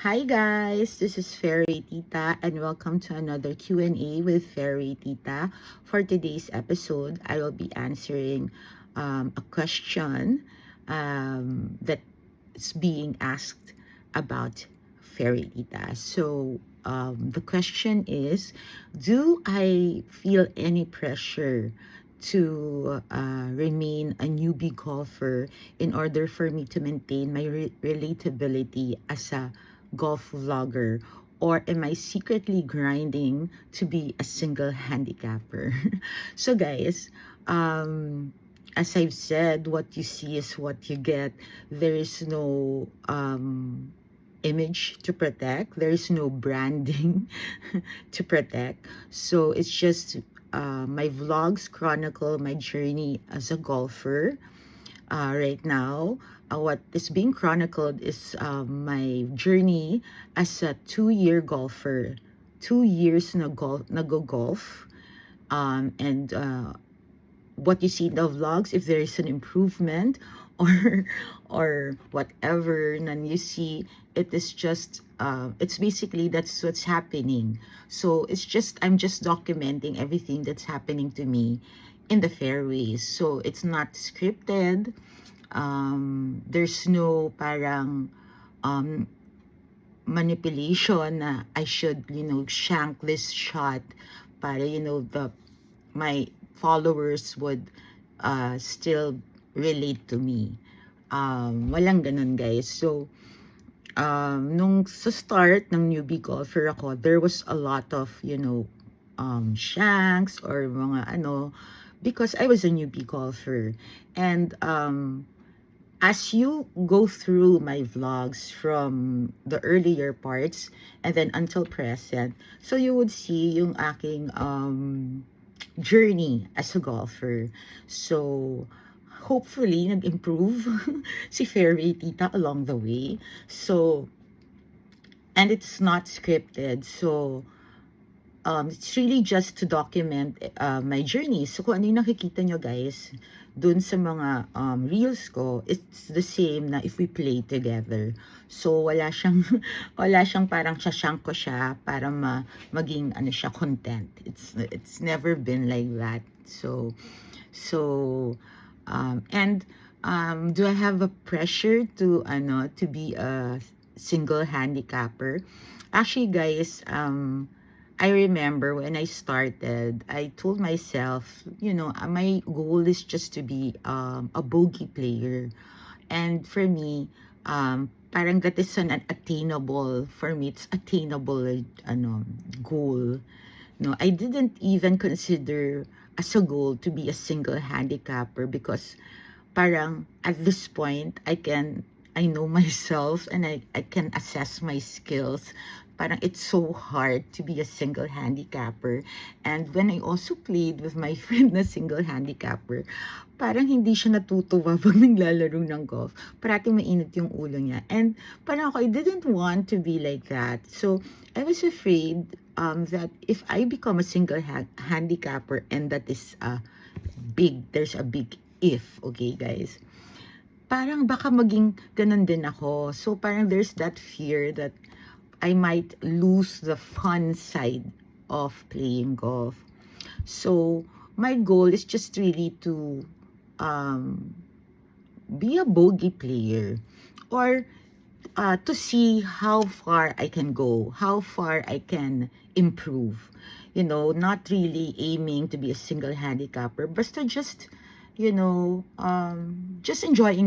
Hi guys, this is Fairy Tita and welcome to another Q&A with Fairy Tita. For today's episode, I will be answering a question that's being asked about Fairy Tita. So the question is, do I feel any pressure to remain a newbie golfer in order for me to maintain my relatability as a golf vlogger, or am I secretly grinding to be a single handicapper? So guys, as I've said, what you see is what you get. There is no image to protect. There is no branding to protect. So it's just my vlogs chronicle my journey as a golfer. Right now, what is being chronicled is my journey as a 2-year golfer. 2 years nag-golf. And what you see in the vlogs, if there is an improvement or whatever, then you see it is just it's basically that's what's happening. So it's just I'm just documenting everything that's happening to me in the fairways. So it's not scripted. There's no parang um, manipulation na I should, shank this shot para, my followers would still relate to me. Walang ganun, guys. So, nung sa start ng newbie golfer ako, there was a lot of, shanks or mga because I was a newbie golfer. And as you go through my vlogs from the earlier parts and then until present, so you would see yung aking journey as a golfer. So, hopefully, nag-improve si Fairy Tita along the way. So, and it's not scripted. So, it's really just to document my journey. So kung ano yung nakikita nyo guys, dun sa mga reels ko, it's the same na if we play together. So wala siyang, wala siyang parang sasyank ko siya para maging ano siya, content. It's never been like that. And do I have a pressure to be a single handicapper? Actually guys, I remember when I started, I told myself, my goal is just to be a bogey player. And for me, parang that is an attainable, for me, it's attainable goal. No, I didn't even consider as a goal to be a single handicapper because parang at this point, I know myself and I can assess my skills. Parang it's so hard to be a single handicapper. And when I also played with my friend na single handicapper, parang hindi siya natutuwa pag naglalaro ng golf. Parating mainit yung ulo niya. And parang ako, I didn't want to be like that. So, I was afraid that if I become a single handicapper, and that is there's a big if, okay guys, parang baka maging ganun din ako. So parang there's that fear that I might lose the fun side of playing golf. So my goal is just really to be a bogey player, or to see how far I can go, how far I can improve. Not really aiming to be a single handicapper, but to just enjoying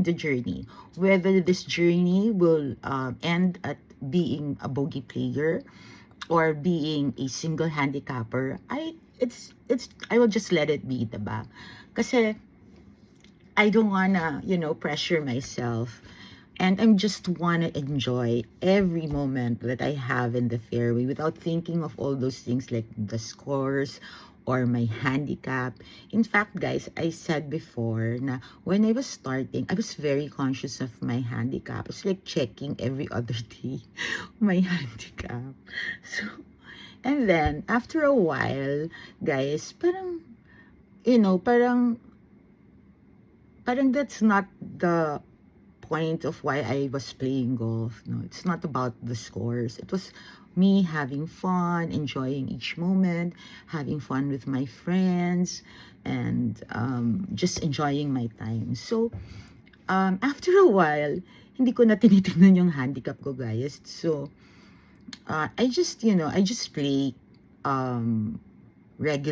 the journey. Whether this journey will end at being a bogey player or being a single handicapper, I will just let it be, diba? Kasi I don't wanna, pressure myself. And I'm just wanna enjoy every moment that I have in the fairway without thinking of all those things like the scores or my handicap. In fact, guys, I said before na when I was starting, I was very conscious of my handicap. It's like checking every other day my handicap. So, and then after a while, guys, parang that's not the point of why I was playing golf. No, it's not about the scores. It was me having fun, enjoying each moment, having fun with my friends, and just enjoying my time. So, after a while, hindi ko na tinitingnan yung handicap ko, guys. So, I just play regular